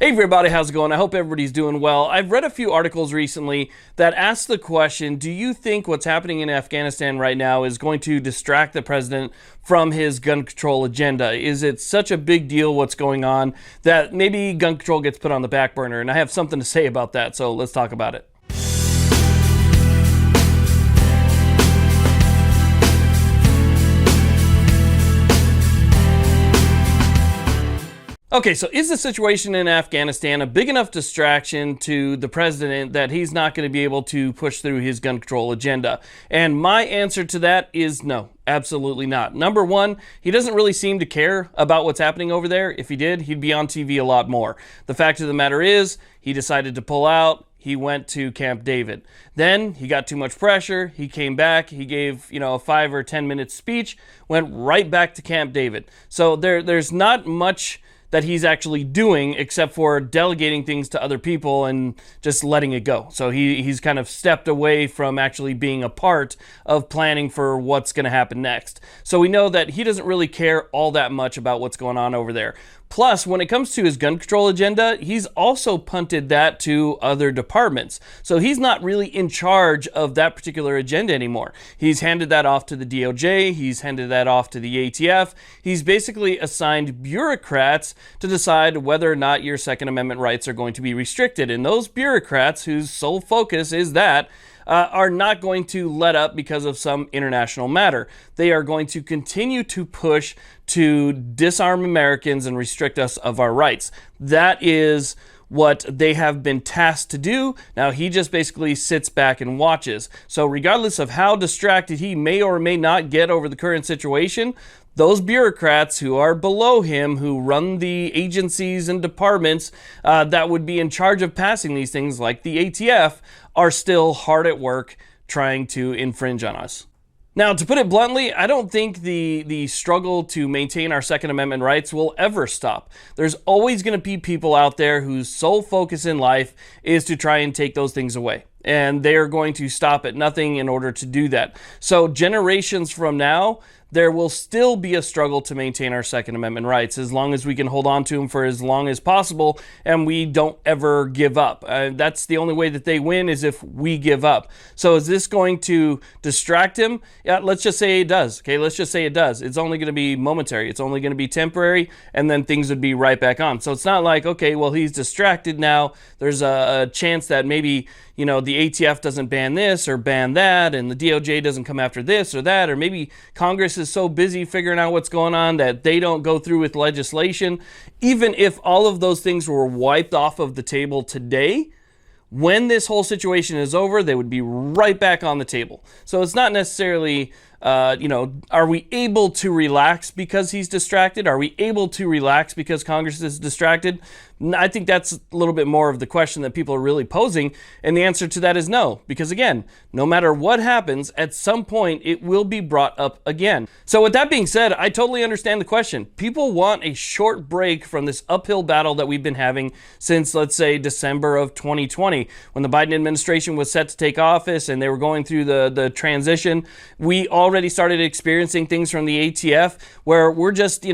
Hey everybody, how's it going? I hope everybody's doing well. I've read a few articles recently that ask the question, do you think what's happening in Afghanistan right now is going to distract the president from his gun control agenda? Is it such a big deal what's going on that maybe gun control gets put on the back burner? And I have something to say about that, so let's talk about it. Okay, so is the situation in Afghanistan a big enough distraction to the president that he's not going to be able to push through his gun control agenda? And my answer to that is no, absolutely not. Number one, he doesn't really seem to care about what's happening over there. If he did, he'd be on TV a lot more. The fact of the matter is, he decided to pull out. He went to Camp David. Then he got too much pressure. He came back. He gave, a 5 or 10 minute speech, went right back to Camp David. So there's not much that he's actually doing except for delegating things to other people and just letting it go. So he's kind of stepped away from actually being a part of planning for what's going to happen next. So we know that he doesn't really care all that much about what's going on over there. Plus, when it comes to his gun control agenda, he's also punted that to other departments. So he's not really in charge of that particular agenda anymore. He's handed that off to the DOJ. He's handed that off to the ATF. He's basically assigned bureaucrats to decide whether or not your Second Amendment rights are going to be restricted. And those bureaucrats, whose sole focus is that, are not going to let up because of some international matter. They are going to continue to push to disarm Americans and restrict us of our rights. That is what they have been tasked to do. Now he just basically sits back and watches. So regardless of how distracted he may or may not get over the current situation, those bureaucrats who are below him, who run the agencies and departments that would be in charge of passing these things, like the ATF, are still hard at work trying to infringe on us. Now, to put it bluntly, I don't think the struggle to maintain our Second Amendment rights will ever stop. There's always going to be people out there whose sole focus in life is to try and take those things away. And they are going to stop at nothing in order to do that. So generations from now, there will still be a struggle to maintain our Second Amendment rights as long as we can hold on to them for as long as possible and we don't ever give up. That's the only way that they win, is if we give up. So is this going to distract him? Yeah, let's just say it does. Okay, let's just say it does. It's only going to be momentary. It's only going to be temporary, and then things would be right back on. So it's not like, okay, well, he's distracted now. There's a chance that maybe, the ATF doesn't ban this or ban that, and the DOJ doesn't come after this or that, or maybe Congress is so busy figuring out what's going on that they don't go through with legislation. Even if all of those things were wiped off of the table today, when this whole situation is over, they would be right back on the table. So it's not necessarily, are we able to relax because he's distracted? Are we able to relax because Congress is distracted? I think that's a little bit more of the question that people are really posing. And the answer to that is no. Because again, no matter what happens, at some point it will be brought up again. So with that being said, I totally understand the question. People want a short break from this uphill battle that we've been having since, let's say, December of 2020. When the Biden administration was set to take office and they were going through the transition, we already started experiencing things from the ATF where we're just,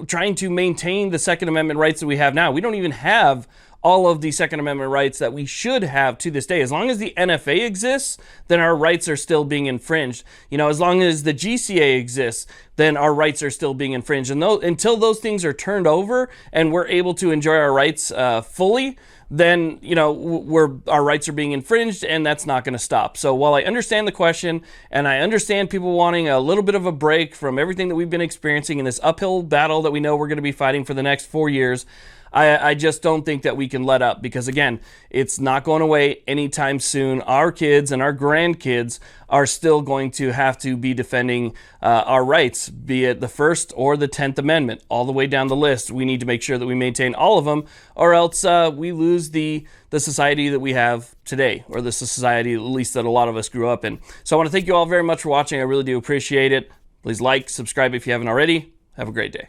trying to maintain the Second Amendment rights that we have now. We don't even have all of the Second Amendment rights that we should have to this day. As long as the NFA exists, then our rights are still being infringed. As long as the GCA exists, then our rights are still being infringed. And until those things are turned over and we're able to enjoy our rights fully, then, our rights are being infringed, and that's not going to stop. So while I understand the question, and I understand people wanting a little bit of a break from everything that we've been experiencing in this uphill battle that we know we're going to be fighting for the next 4 years, I just don't think that we can let up, because again, it's not going away anytime soon. Our kids and our grandkids are still going to have to be defending our rights, be it the First or the 10th Amendment, all the way down the list. We need to make sure that we maintain all of them, or else we lose the society that we have today, or the society at least that a lot of us grew up in. So I want to thank you all very much for watching. I really do appreciate it. Please like, subscribe if you haven't already. Have a great day.